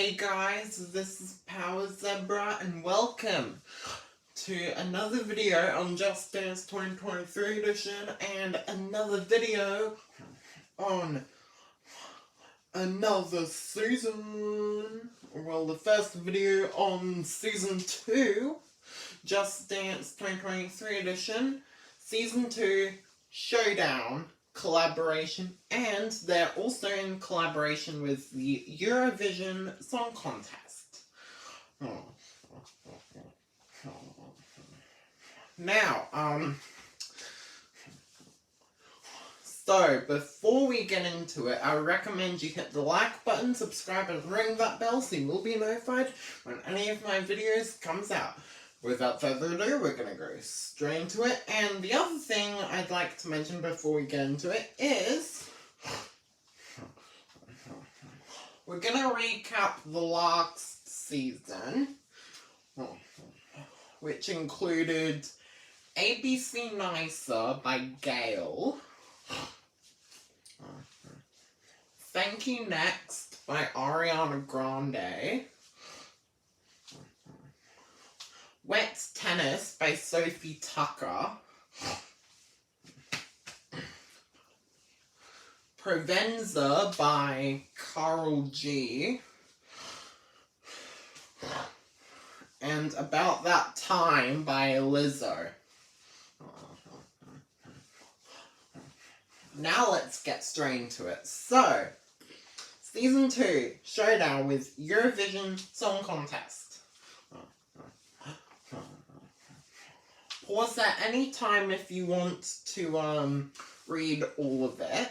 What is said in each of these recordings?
Hey guys, this is Power Zebra and welcome to another video on Just Dance 2023 edition and another video on another season. Well, the first video on season 2, Just Dance 2023 edition, season 2, Showdown collaboration, and they're also in collaboration with the Eurovision Song Contest. Now, so before we get into it, I recommend you hit the like button, subscribe, and ring that bell so you will be notified when any of my videos comes out. Without further ado, we're going to go straight into it. And the other thing I'd like to mention before we get into it is we're going to recap the last season, which included ABC Nicer by Gail, Thank You Next by Ariana Grande, Wet Tennis by Sophie Tucker, Provenza by Carl G, and About That Time by Lizzo. Now let's get straight into it. So, Season 2, Showdown with Eurovision Song Contest. Pause at any time if you want to read all of it.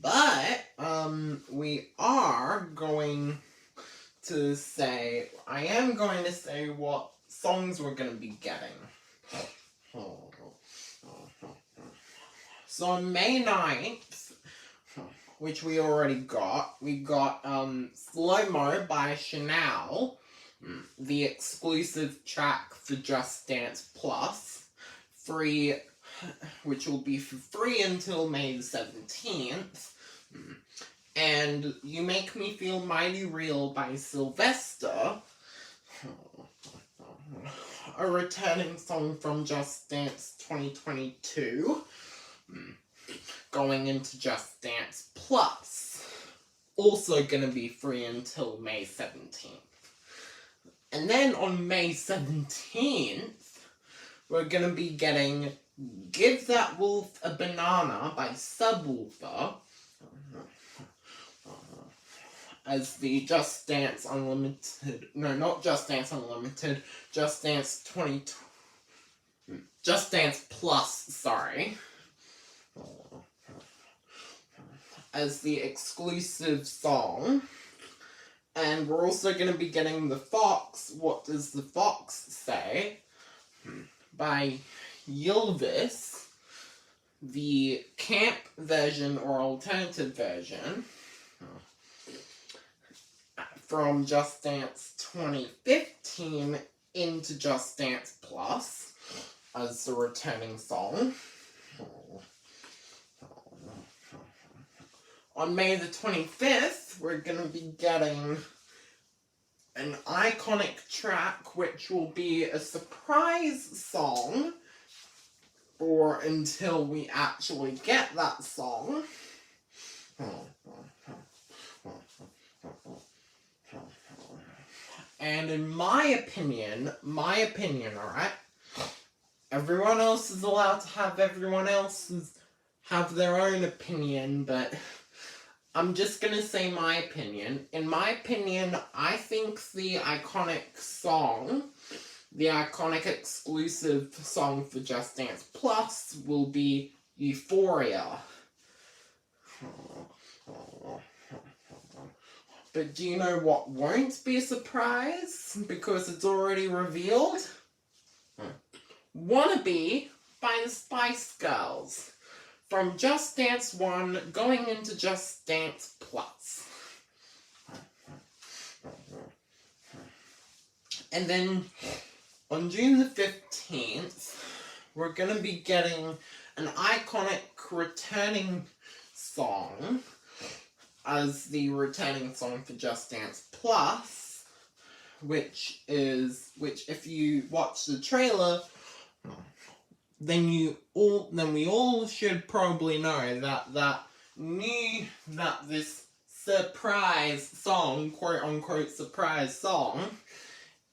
But we are going to say, I am going to say what songs we're going to be getting. So on May 9th, which we already got, we got SloMo by Chanel, the exclusive track for Just Dance Plus, free, which will be for free until May the 17th, and You Make Me Feel Mighty Real by Sylvester, a returning song from Just Dance 2022, going into Just Dance Plus, also gonna be free until May 17th. And then on May 17th, we're gonna be getting Give That Wolf a Banana by Subwoofer as the Just Dance Unlimited, no, not Just Dance Unlimited, Just Dance Just Dance Plus, sorry, as the exclusive song. And we're also going to be getting The Fox, What Does the Fox Say, by Ylvis, the camp version or alternative version from Just Dance 2015 into Just Dance Plus as the returning song. On May the 25th, we're going to be getting an iconic track, which will be a surprise song, or until we actually get that song. And in my opinion, alright? Everyone else is allowed to have have their own opinion, but I'm just gonna say my opinion. In my opinion, I think the iconic song, the iconic exclusive song for Just Dance Plus will be Euphoria. But do you know what won't be a surprise? Because it's already revealed? Wannabe by the Spice Girls. From Just Dance 1 going into Just Dance Plus. And then on June the 15th, we're going to be getting an iconic returning song as the returning song for Just Dance Plus, which if you watch the trailer, then we all should probably know that this surprise song, quote unquote surprise song,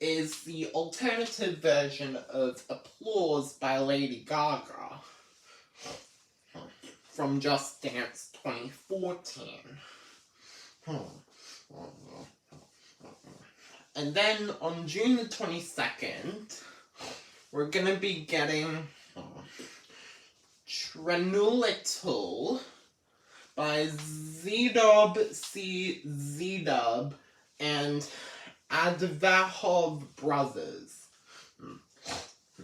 is the alternative version of Applause by Lady Gaga from Just Dance 2014. And then on June the 22nd, we're gonna be getting Trenulatul by Z-Dub and Advahov Brothers.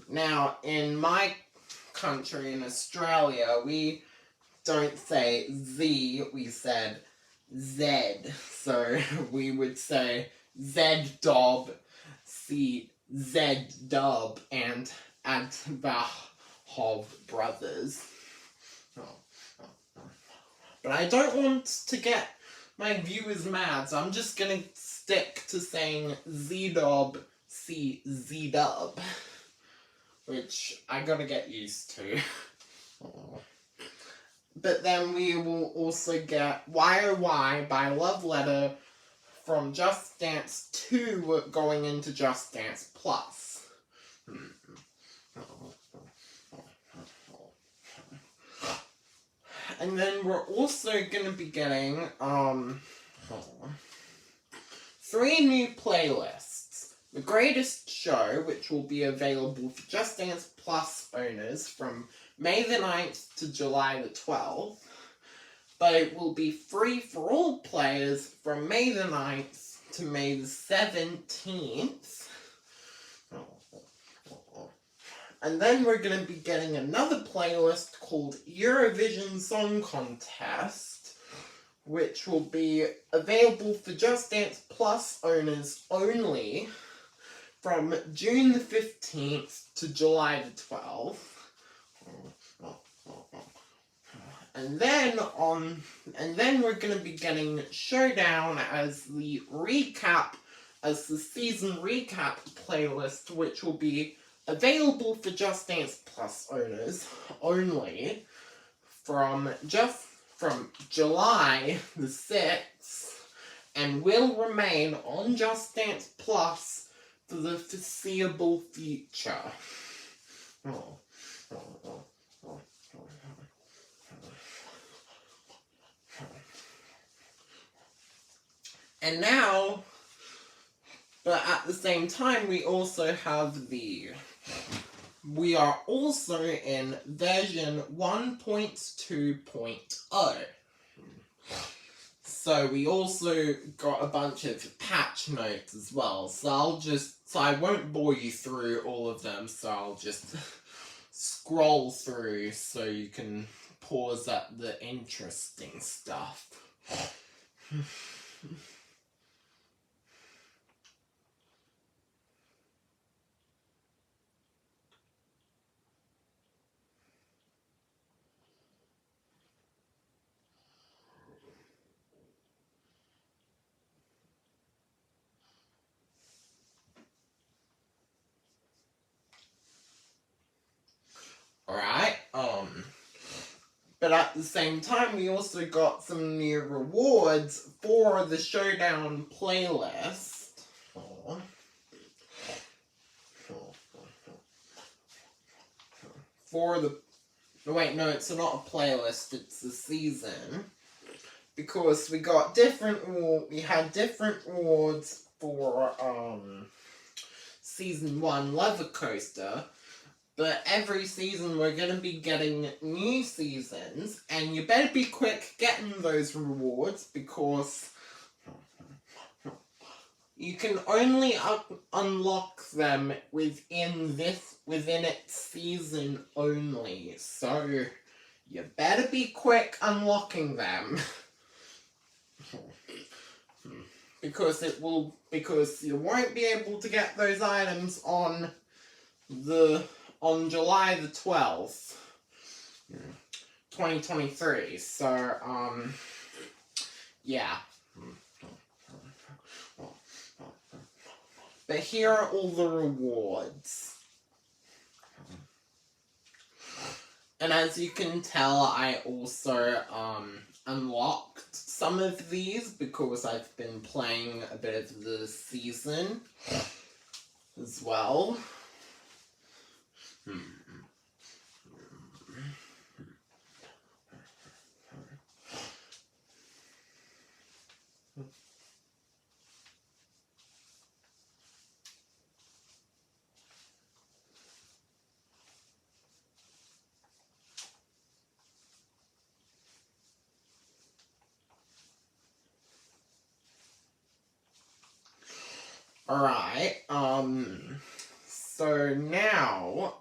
Now, in my country, in Australia, we don't say Z, we said Z. So we would say Z-Dub, Z-Dub, and Advahov Brothers. But I don't want to get my viewers mad, so I'm just gonna stick to saying Z-Dub, Z-Dub, which I gotta get used to. But then we will also get Y-O-Y by Love Letter from Just Dance 2 going into Just Dance Plus. And then we're also going to be getting 3 new playlists. The Greatest Show, which will be available for Just Dance Plus owners from May the 9th to July the 12th. But it will be free for all players from May the 9th to May the 17th. And then we're going to be getting another playlist called Eurovision Song Contest, which will be available for Just Dance Plus owners only from June the 15th to July the 12th. And then we're going to be getting Showdown as the season recap playlist, which will be available for Just Dance Plus owners only from July the 6th, and will remain on Just Dance Plus for the foreseeable future. And now, but at the same time, we are also in version 1.2.0. So we also got a bunch of patch notes as well. So I won't bore you through all of them, so I'll just scroll through so you can pause at the interesting stuff. Alright, but at the same time, we also got some new rewards for the Showdown playlist. Wait, no, it's not a playlist, it's a season. Because we had different rewards for, Season 1 Leather Coaster. But every season we're going to be getting new seasons, and you better be quick getting those rewards, because you can only unlock them within its season only. So you better be quick unlocking them. Because you won't be able to get those items on July the 12th. 2023. So, yeah. But here are all the rewards. And as you can tell, I also, unlocked some of these because I've been playing a bit of the season as well. Alright, so now,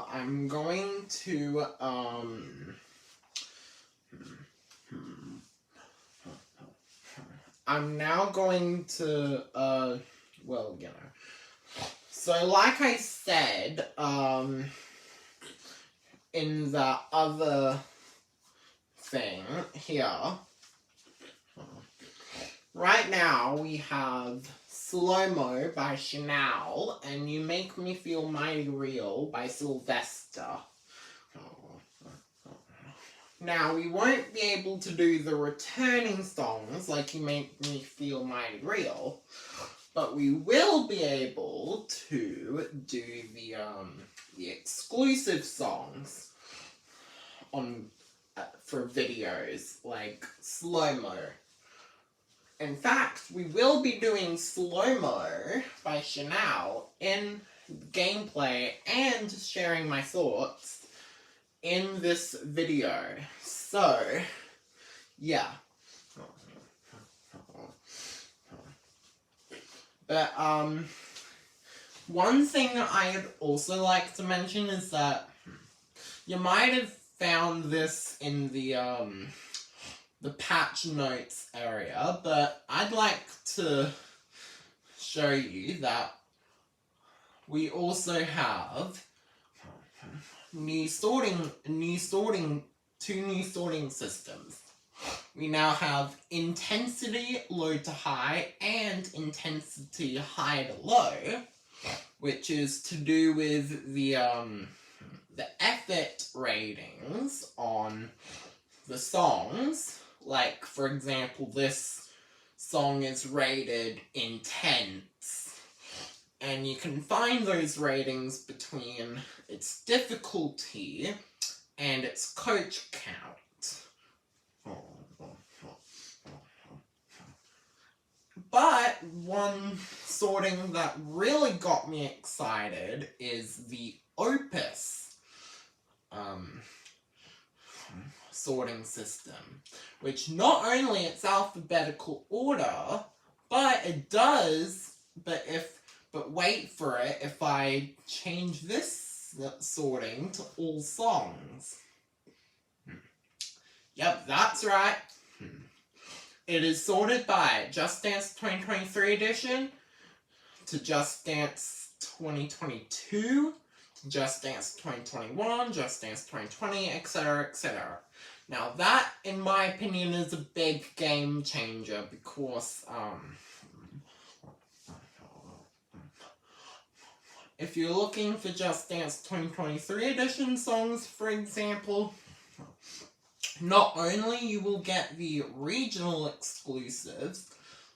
I'm going to, I'm now going to, well, you know, so like I said, in the other thing here, right now we have SloMo by Chanel and You Make Me Feel Mighty Real by Sylvester. Now, we won't be able to do the returning songs like You Make Me Feel Mighty Real, but we will be able to do the exclusive songs on for videos like SloMo. In fact, we will be doing SloMo by Chanel in gameplay and sharing my thoughts in this video. So, yeah. But, one thing I'd also like to mention is that you might have found this in the patch notes area, but I'd like to show you that we also have two new sorting systems. We now have intensity low to high and intensity high to low, which is to do with the effort ratings on the songs. Like, for example, this song is rated intense. And you can find those ratings between its difficulty and its coach count. But one sorting that really got me excited is the Opus sorting system, which not only it's alphabetical order, but it does, but wait for it, if I change this sorting to all songs. Yep, that's right. It is sorted by Just Dance 2023 edition to Just Dance 2022 to Just Dance 2021, Just Dance 2020, etc., etc. Now that, in my opinion, is a big game changer because, if you're looking for Just Dance 2023 edition songs, for example, not only you will get the regional exclusives,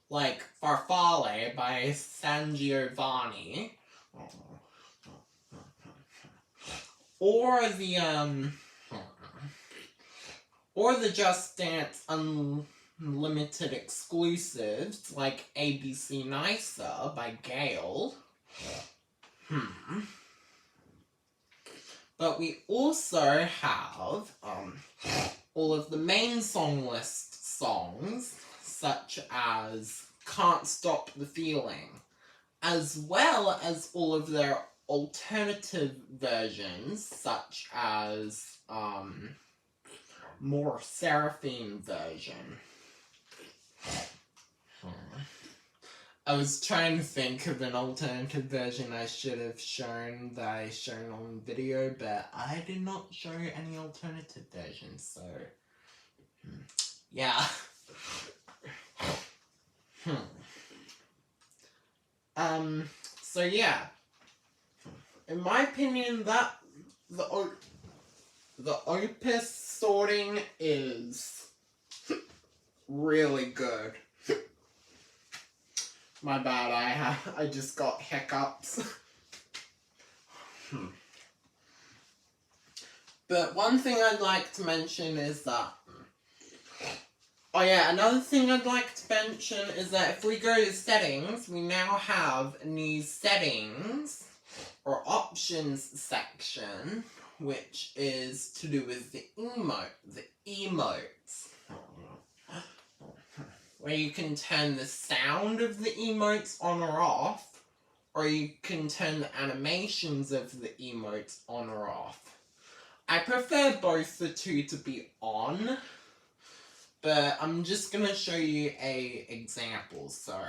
like Farfalle by San Giovanni, or the Just Dance Unlimited exclusives, like ABC Nicer by Gail. But we also have all of the main song list songs, such as Can't Stop the Feeling, as well as all of their alternative versions, such as more Seraphim version. I was trying to think of an alternative version I should have shown that I shown on video, but I did not show any alternative versions, so yeah. So yeah. In my opinion, that the opus sorting is really good. My bad, I just got hiccups. But one thing I'd like to mention is that... Oh yeah, another thing I'd like to mention is that if we go to settings, we now have a new settings or options section, which is to do with the emotes. Where you can turn the sound of the emotes on or off, or you can turn the animations of the emotes on or off. I prefer both the two to be on, but I'm just gonna show you a example, so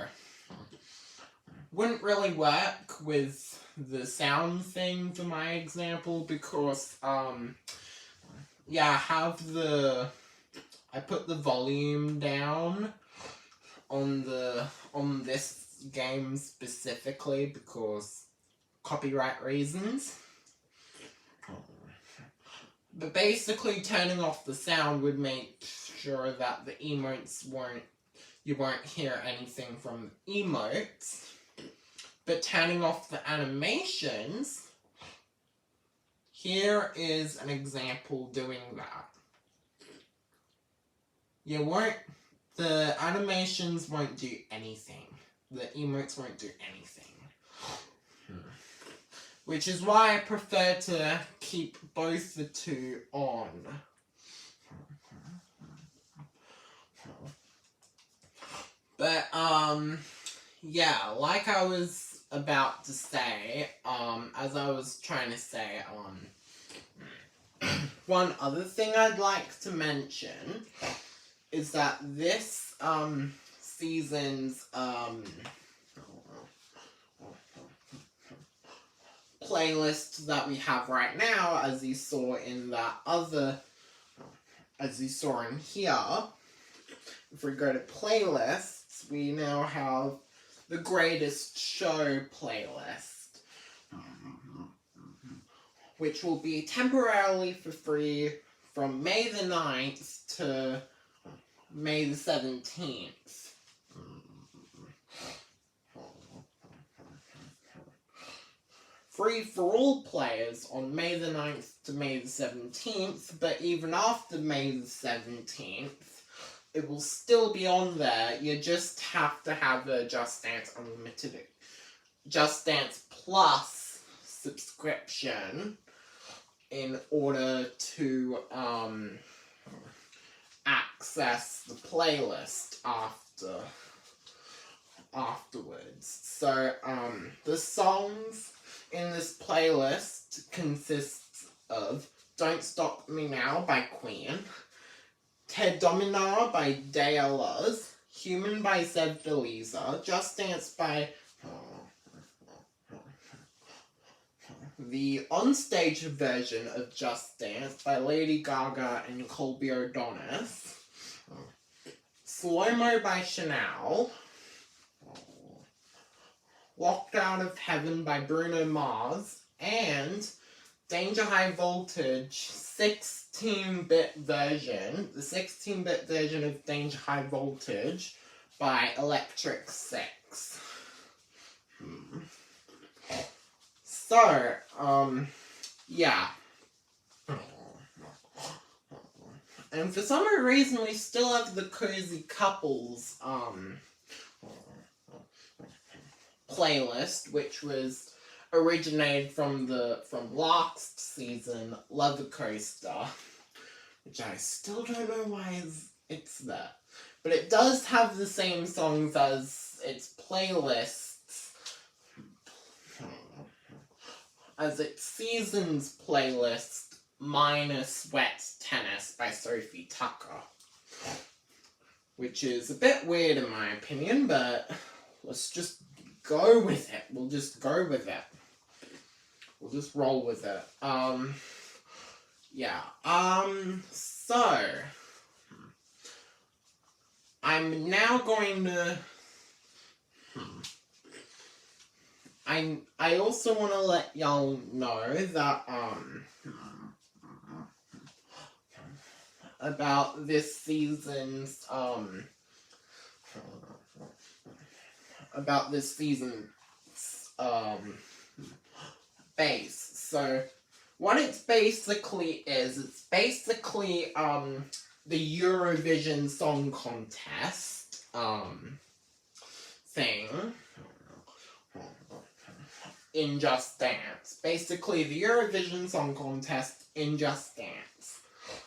wouldn't really work with the sound thing for my example because yeah, I put the volume down on this game specifically because copyright reasons. But basically turning off the sound would make sure that the emotes you won't hear anything from the emotes. But turning off the animations, here is an example doing that. The animations won't do anything. The emotes won't do anything. Which is why I prefer to keep both the two on. But, yeah, like I was about to say, as I was trying to say, one other thing I'd like to mention is that this, season's, playlist that we have right now, as you saw in here, if we go to playlists, we now have the greatest show playlist, which will be temporarily for free from May the 9th to May the 17th. Free for all players on May the 9th to May the 17th, but even after May the 17th, it will still be on there. You just have to have a Just Dance Unlimited, Just Dance Plus subscription in order to access the playlist afterwards. So the songs in this playlist consists of Don't Stop Me Now by Queen, Ted Dominar by DLS, Human by Zev Beliza, Just Dance by the onstage version of Just Dance by Lady Gaga and Colby O'Donis, SloMo by Chanel, Locked Out of Heaven by Bruno Mars, and Danger High Voltage 16-bit version, the 16-bit version of Danger High Voltage by Electric Six. So, yeah. And for some reason we still have the Cozy Couples, playlist, which was originated from last season, Love Coaster, which I still don't know why it's there. But it does have the same songs as its playlists, as its season's playlist, minus Wet Tennis by Sophie Tucker. Which is a bit weird in my opinion, but let's just go with it. We'll just go with it. We'll just roll with it. Yeah. So I'm now going to. I also want to let y'all know that about this season's base. So what it's basically it's basically the Eurovision Song Contest thing in Just Dance. Basically the Eurovision Song Contest in Just Dance.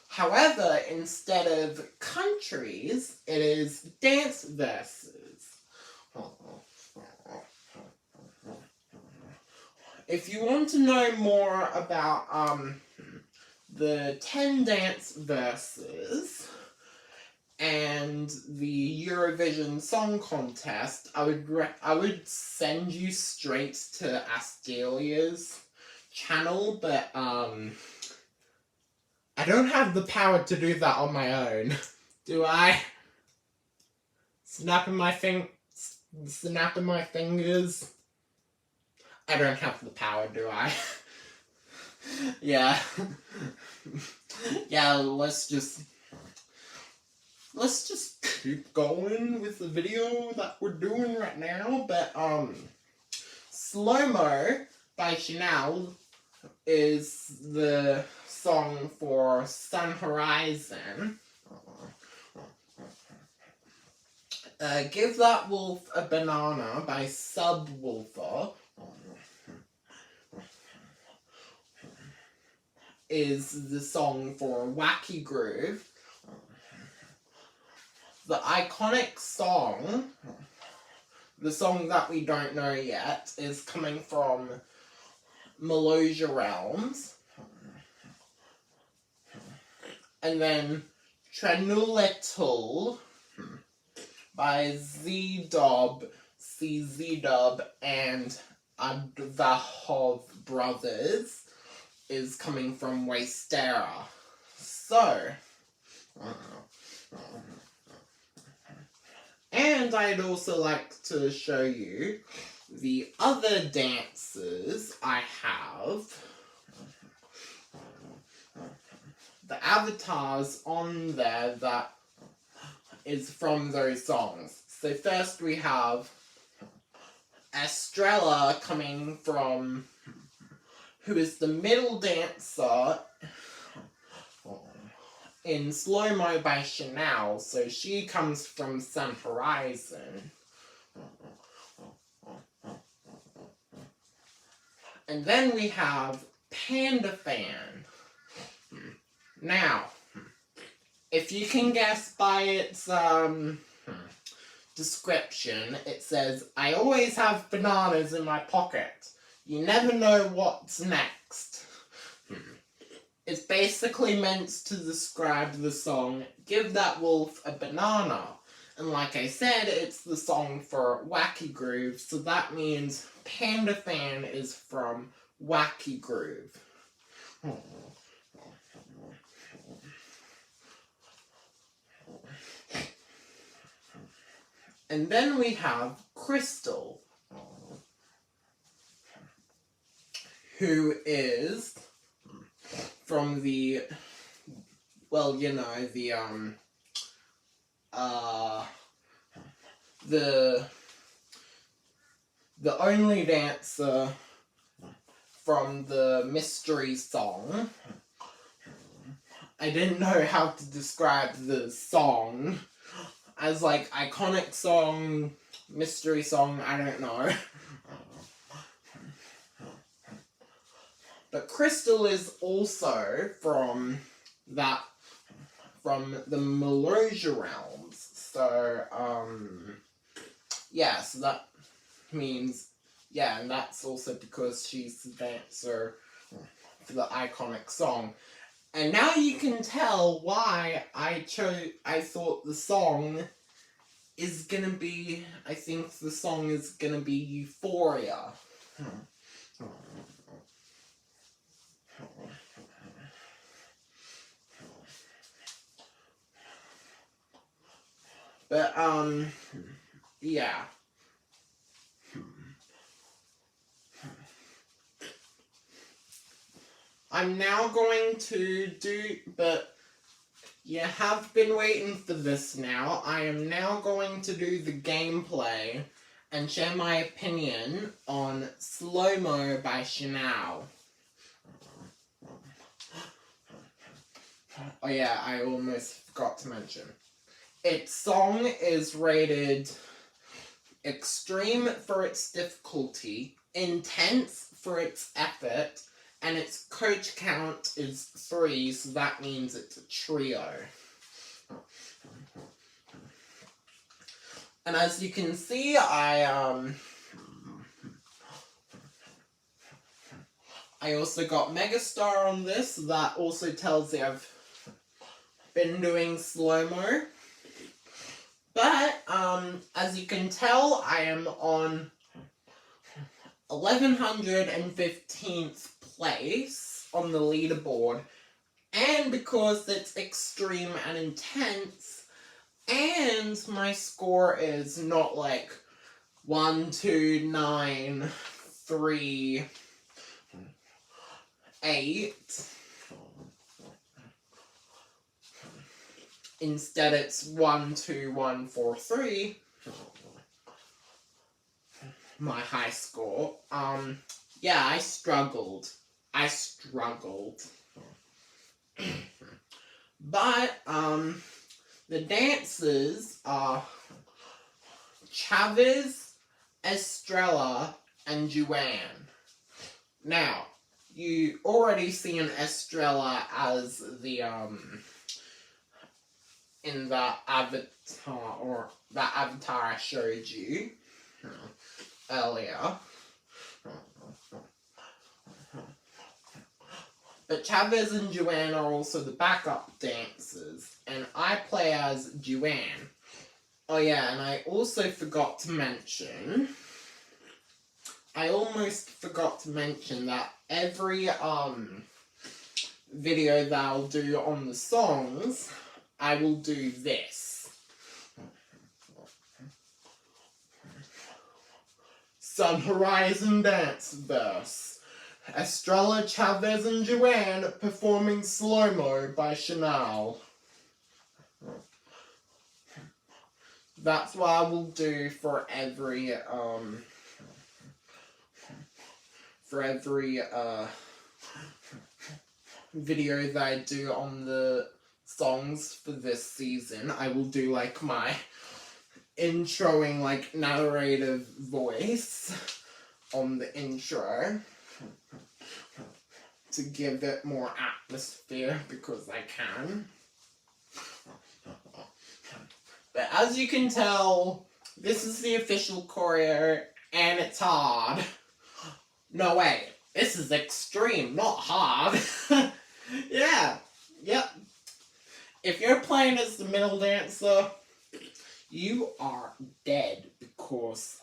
However, instead of countries, it is dance verses. If you want to know more about the 10 dance verses and the Eurovision Song Contest, I would send you straight to Astelia's channel, but I don't have the power to do that on my own, do I? Snapping my fingers. I don't have the power, do I? Yeah. Yeah, let's just keep going with the video that we're doing right now. But SloMo by Chanel is the song for Sun Horizon. Give That Wolf a Banana by Subwoofer is the song for Wacky Groove. The iconic song, the song that we don't know yet, is coming from Malaysia Realms. And then Trenuletul by Z-Dub, CZ-Dub, and Advahov Brothers is coming from Wastera. So, and I'd also like to show you the other dances I have. The avatars on there that is from those songs. So first we have Estrella coming from, who is the middle dancer in SloMo by Chanel. So she comes from Sun Horizon. And then we have Panda Fan. Now, if you can guess by its description, it says, I always have bananas in my pocket. You never know what's next. It's basically meant to describe the song Give That Wolf a Banana. And like I said, it's the song for Wacky Groove, so that means Panda Fan is from Wacky Groove. And then we have Crystal, who is from the, well, you know, the only dancer from the mystery song. I didn't know how to describe the song as like iconic song, mystery song, I don't know. But Crystal is also from the Malaysia Realms. So, yeah, so that means, yeah, and that's also because she's the dancer for the iconic song. And now you can tell why I thought the song is gonna be, I think the song is gonna be Euphoria. But, yeah. I'm now going to do, but you have been waiting for this now. I am now going to do the gameplay and share my opinion on SloMo by Showdown. Oh yeah, I almost forgot to mention. Its song is rated extreme for its difficulty, intense for its effort, and its coach count is 3, so that means it's a trio. And as you can see, I also got Megastar on this. That also tells you I've been doing SloMo. But, as you can tell, I am on 1115th place on the leaderboard. And because it's extreme and intense, and my score is not like 1, 2, 9, 3, 8. Instead, it's 1, 2, 1, 4, 3. My high score. Yeah, I struggled. But, the dancers are Chavez, Estrella, and Joanne. Now, you already seen Estrella as the, in the avatar, or that avatar I showed you earlier. But Chavez and Joanne are also the backup dancers, and I play as Joanne. Oh yeah, and I also forgot to mention, I almost forgot to mention that every video that I'll do on the songs, I will do this. Sun Horizon Dance Verse. Estrella, Chavez, and Joanne performing SloMo by Showdown. That's what I will do for every video that I do on the songs for this season. I will do like my introing like narrative voice on the intro to give it more atmosphere because I can. But as you can tell, this is the official choreo and it's hard. No way, this is extreme, not hard. Yeah, yep. If you're playing as the middle dancer, you are dead because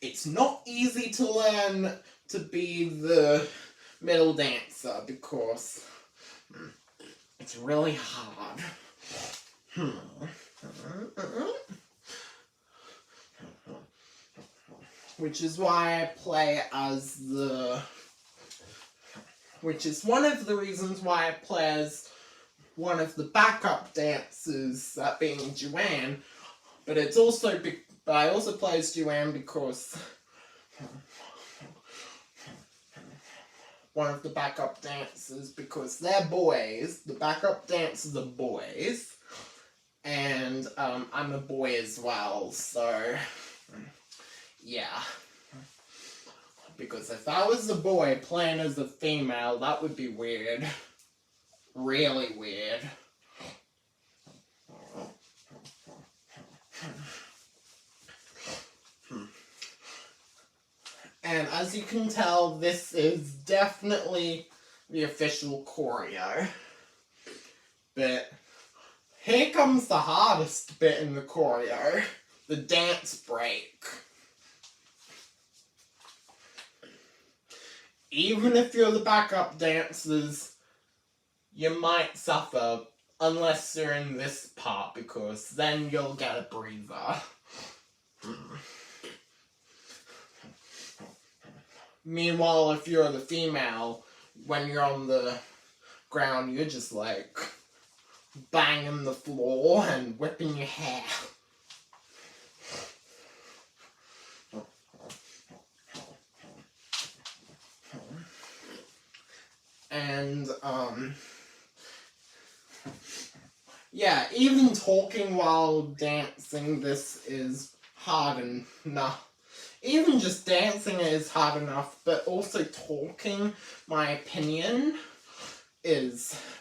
it's not easy to learn to be the middle dancer because it's really hard. Which is why I play as the... Which is one of the reasons why I play as one of the backup dancers, that being Joanne. But it's also... But I also play as Joanne because... one of the backup dancers, because they're boys. The backup dancers are boys. And I'm a boy as well, so... Yeah. Because if I was a boy playing as a female, that would be weird. Really weird. And as you can tell, this is definitely the official choreo. But here comes the hardest bit in the choreo, the dance break. Even if you're the backup dancers, you might suffer unless you're in this part, because then you'll get a breather. Meanwhile, if you're the female, when you're on the ground, you're just like banging the floor and whipping your hair. And, yeah, even talking while dancing, this is hard enough. Even just dancing is hard enough, but also talking, my opinion,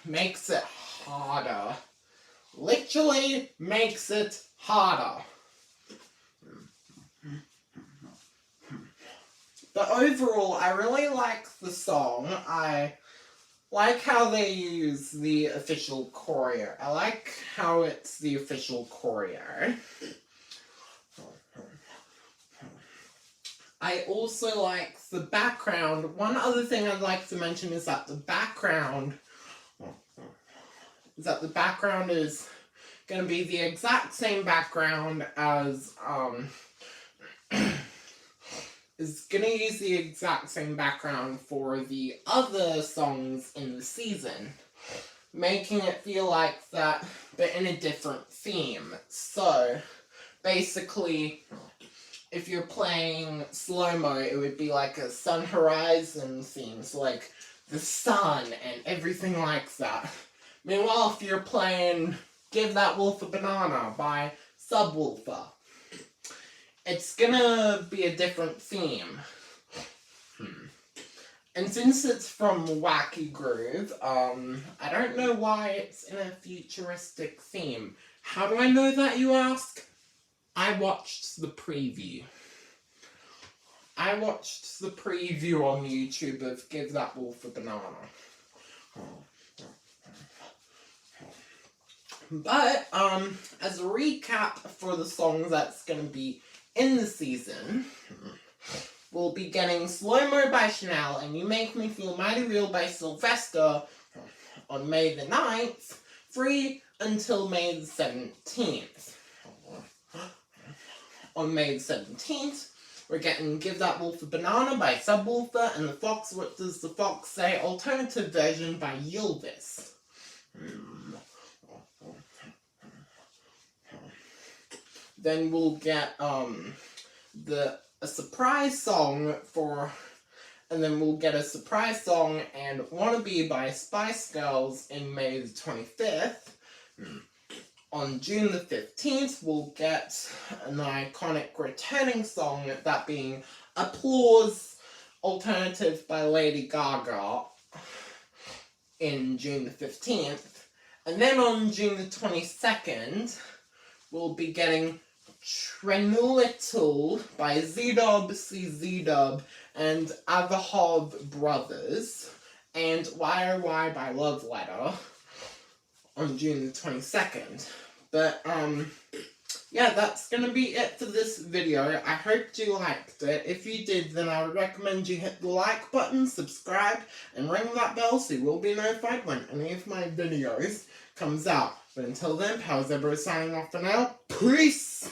makes it harder. Literally makes it harder. But overall, I really like the song. I like how they use the official choreo. I like how it's the official choreo. I also like the background. One other thing I'd like to mention is that the background is going to be the exact same background as is going to use the exact same background for the other songs in the season, making it feel like that, but in a different theme. So, basically, if you're playing SloMo, it would be like a sun horizon theme, so like the sun and everything like that. Meanwhile, if you're playing Give That Wolf a Banana by Subwoofer, it's gonna be a different theme. And since it's from Wacky Groove, I don't know why it's in a futuristic theme. How do I know that, you ask? I watched the preview. I watched the preview on YouTube of Give That Wolf a Banana. But, as a recap for the songs that's gonna be in the season, we'll be getting SloMo by Chanel and You Make Me Feel Mighty Real by Sylvester on May the 9th, free until May the 17th. On May the 17th, we're getting Give That Wolf a Banana by Subwoofer and the Fox What Does the Fox Say alternative version by Ylvis. Then we'll get a surprise song and Wannabe by Spice Girls in May the 25th. On June the 15th, we'll get an iconic returning song, that being Applause Alternative by Lady Gaga in June the 15th. And then on June the 22nd, we'll be getting Trenulittle by Z-Dub, CZ-Dub, and Avahov Brothers, and YOY by Love Letter on June the 22nd. But, yeah, that's gonna be it for this video. I hope you liked it. If you did, then I would recommend you hit the like button, subscribe, and ring that bell so you will be notified when any of my videos comes out. But until then, Pal Zebra is signing off for now. Peace!